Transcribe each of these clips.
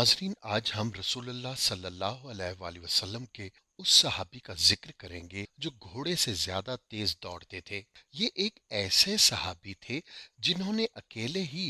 नाजरीन, आज हम रसूल अल्लाह सल्लल्लाहु अलैहि वआलैहि वसल्लम के उस सहाबी का जिक्र करेंगे जो घोड़े से ज्यादा तेज दौड़ते थे। ये एक ऐसे सहाबी थे जिन्होंने अकेले ही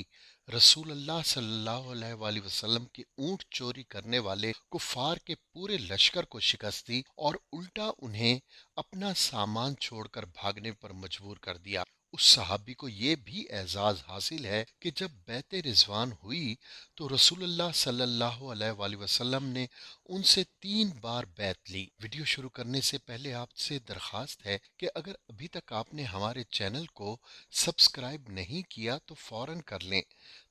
रसूल अल्लाह सल्लल्लाहु अलैहि वआलैहि वसल्लम के ऊंट चोरी करने वाले कुफार के पूरे लश्कर को शिकस्त दी और उल्टा उन्हें अपना सामान छोड़कर भागने पर मजबूर कर दिया। उस सहाबी को ये भी एजाज हासिल है कि जब बैत रिजवान हुई तो रसूलुल्लाह सल्लल्लाहु अलैहि वसल्लम ने उनसे 3 बार बैत ली। वीडियो शुरू करने से पहले आपसे दरखास्त है कि अगर अभी तक आपने हमारे चैनल को सब्सक्राइब नहीं किया तो फौरन कर लें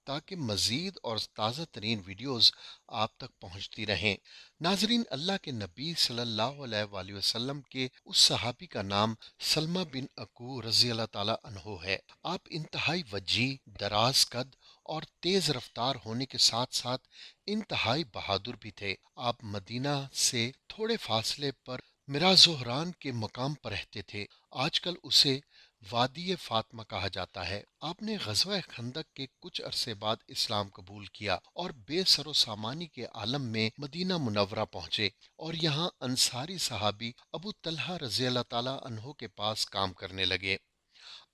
ताकि मजीद और ताज़ा तरीन वीडियोस आप तक पहुंचती रहें। नाजरीन, अल्लाह के नबी सल्लल्लाहु अलैहि वसल्लम के उस सहाबी का नाम सलमा बिन अकू रजी अल्लाह ताला अन्हो है। आप इंतहाई वजी, दराज कद और तेज रफ्तार होने के साथ साथ इंतहाई बहादुर भी थे। आप मदीना से थोड़े फासले पर मिरा जोहरान के मकाम पर रहते थे। आजकल उसे वादी फातिमा कहा जाता है। आपने गज़वा खंदक के कुछ अरसे बाद इस्लाम कबूल किया और बेसरो सामानी के आलम में मदीना मुनव्वरा पहुंचे और यहाँ अंसारी सहाबी अबू तलहा रज़ी अल्लाह ताला अन्हो के पास काम करने लगे।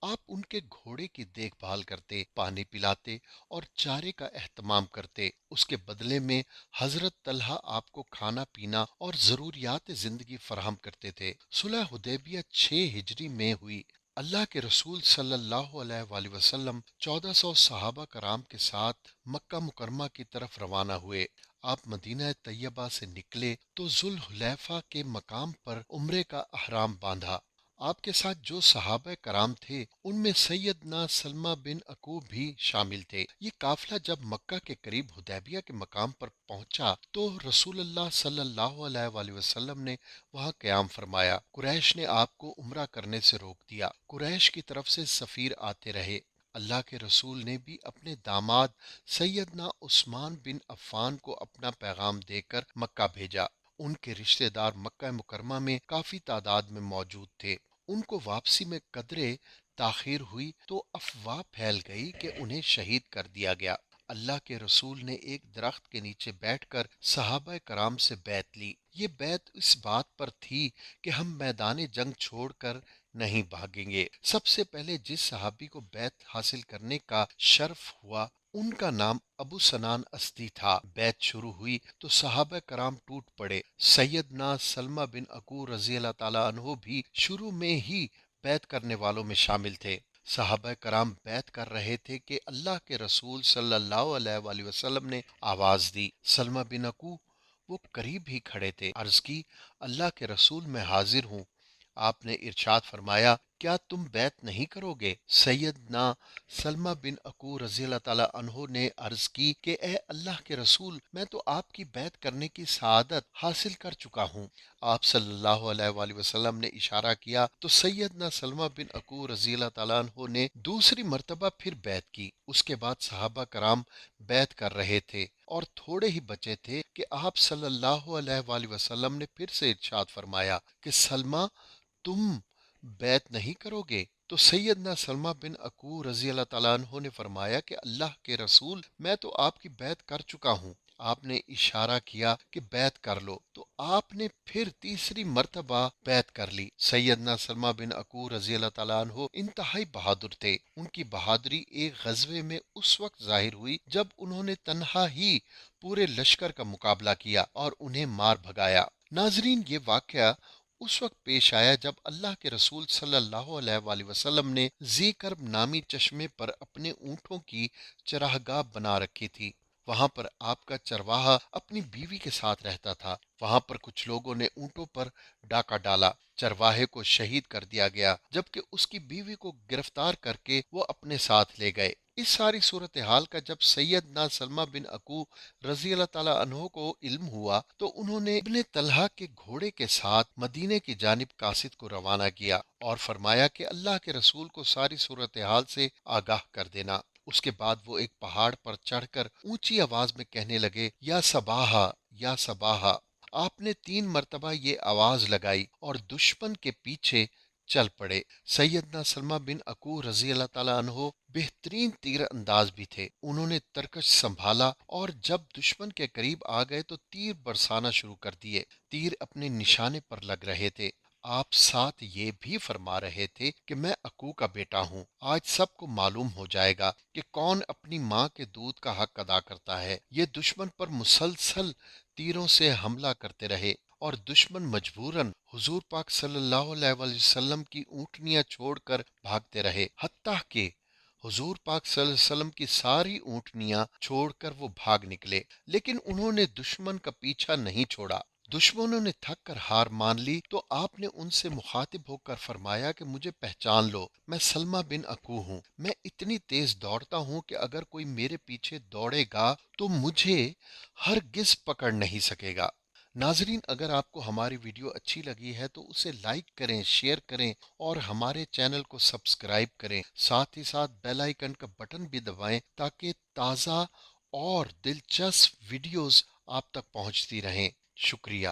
आप उनके घोड़े की देखभाल करते, पानी पिलाते और चारे का एहतमाम करते। उसके बदले में हजरत तलहा आपको खाना पीना और जरूरियात जिंदगी फराहम करते थे। सुलह हुदैबिया 6 हिजरी में हुई। अल्लाह के रसूल सल्लल्लाहु अलैहि वसल्लम 1400 सहाबा कराम के साथ मक्का मुकरमा की तरफ रवाना हुए। आप मदीना तैयबा से निकले तो जुल हुलैफा के मकाम पर उम्रे का अहराम बांधा। आपके साथ जो सहाबा कराम थे उनमें सैयदना सलमा बिन अकूब भी शामिल थे। ये काफिला जब मक्का के करीब हुदैबिया के मकाम पर पहुंचा तो रसूलुल्लाह सल्लल्लाहु अलैहि वसल्लम ने वहां क़याम फरमाया। कुरैश ने आपको उम्रा करने से रोक दिया। कुरैश की तरफ से सफीर आते रहे। अल्लाह के रसूल ने भी अपने दामाद सैयदना उस्मान बिन अफ़्फ़ान को अपना पैगाम देकर मक्का भेजा। उनके रिश्तेदार मक्का मुकरमा में काफी तादाद में मौजूद थे। उनको वापसी में कदरे ताखीर हुई तो अफवाह फैल गई कि उन्हें शहीद कर दिया गया। अल्लाह के रसूल ने एक दरख्त के नीचे बैठकर सहाबा कराम से बैत ली। ये बैत इस बात पर थी कि हम मैदान जंग छोड़कर नहीं भागेंगे। सबसे पहले जिस सहाबी को बैत हासिल करने का शर्फ हुआ उनका नाम अबू सनान अस्दी था। बैत शुरू हुई तो सहाबा कराम टूट पड़े। सैयदना सलमा बिन अकू रजी अल्लाह ताला अन्हो भी शुरू में ही बैत करने वालों में शामिल थे। सहाबा कराम बैत कर रहे थे कि अल्लाह के रसूल सल्लल्लाहु अलैहि वसल्लम ने आवाज दी। सलमा बिन अकू वो करीब ही खड़े थे। अर्ज की, अल्लाह के रसूल, मैं हाजिर हूँ। आपने इरशाद फरमाया, क्या तुम बैत नहीं करोगे? सैयदना सलमा बिन अकू रज़ी अल्लाह ताला अन्हो ने अर्ज की कि ए अल्लाह के रसूल, मैं तो आपकी बैत करने की सआदत हासिल कर चुका हूँ। आप सल्लल्लाहु अलैहि वसल्लम ने इशारा किया तो सैयदना सलमा बिन अकू रज़ी अल्लाह ताला अन्हो ने दूसरी मर्तबा फिर बैत की। उसके बाद सहाबा कराम बैत कर रहे थे और थोड़े ही बचे थे कि आप सल्लल्लाहु अलैहि वसल्लम ने फिर से इरशाद फरमाया कि सलमा, तुम बैत नहीं करोगे? तो सैयदना सलमा बिन अकू रजी अल्लाह ताला अन्हो ने फरमाया कि अल्लाह के रसूल, मैं तो आपकी बैत कर चुका हूँ। आपने इशारा किया कि बैत कर लो तो आपने फिर तीसरी मर्तबा बैत कर ली। सैयदना सलमा बिन अकू रजी अल्लाह ताला अन्हो इंतहाई बहादुर थे। उनकी बहादुरी एक गजवे में उस वक्त जाहिर हुई जब उन्होंने तन्हा ही पूरे लश्कर का मुकाबला किया और उन्हें मार भगाया। नाजरीन, ये वाकया उस वक्त पेश आया जब अल्लाह के रसूल सल्लल्लाहु अलैहि वसल्लम ने जी करब नामी चश्मे पर अपने ऊँटों की चरागाह बना रखी थी। वहां पर आपका चरवाहा अपनी बीवी के साथ रहता था। वहां पर कुछ लोगों ने ऊँटों पर डाका डाला। चरवाहे को शहीद कर दिया गया जबकि उसकी बीवी को गिरफ्तार करके वो अपने साथ ले गए। इस सारी सूरत हाल का जब सैयदना सलमा बिन अकू रजी अल्लाह ताला अन्हो को इल्म हुआ तो उन्होंने इब्ने तलहा के घोड़े के साथ मदीने की जानिब कासिद को रवाना किया और फरमाया कि अल्लाह के रसूल को सारी सूरत हाल से आगाह कर देना। उसके बाद वो एक पहाड़ पर चढ़कर ऊंची आवाज में कहने लगे, या सबाहा, या सबाहा। आपने 3 मर्तबा ये आवाज लगाई और दुश्मन के पीछे चल पड़े। सैयदना सलमा बिन अकू रजी अल्लाह ताला अन्हो बेहतरीन तीर अंदाज भी थे। उन्होंने तरकश संभाला और जब दुश्मन के करीब आ गए तो तीर बरसाना शुरू कर दिए। तीर अपने निशाने पर लग रहे थे। आप साथ ये भी फरमा रहे थे कि मैं अकू का बेटा हूँ। आज सबको मालूम हो जाएगा कि कौन अपनी माँ के दूध का हक अदा करता है। ये दुश्मन पर मुसलसल तीरों से हमला करते रहे और दुश्मन मजबूरन हुजूर पाक सल्लल्लाहु अलैहि वसल्लम की ऊँटनियां छोड़कर भागते रहे। हत्ता कि हुजूर पाक सल्लल्लाहु अलैहि वसल्लम की सारी ऊँटनियां छोड़कर वो भाग निकले, लेकिन उन्होंने दुश्मन का पीछा नहीं छोड़ा। दुश्मनों ने थक कर हार मान ली तो आपने उनसे मुखातिब होकर फरमाया कि मुझे पहचान लो, मैं सलमा बिन अकू हूँ। मैं इतनी तेज दौड़ता हूँ कि अगर कोई मेरे पीछे दौड़ेगा तो मुझे हरगिज पकड़ नहीं सकेगा। नाजरीन, अगर आपको हमारी वीडियो अच्छी लगी है तो उसे लाइक करें, शेयर करें और हमारे चैनल को सब्सक्राइब करें। साथ ही साथ बेल आइकन का बटन भी दबाएं ताकि ताज़ा और दिलचस्प वीडियोस आप तक पहुंचती रहें। शुक्रिया।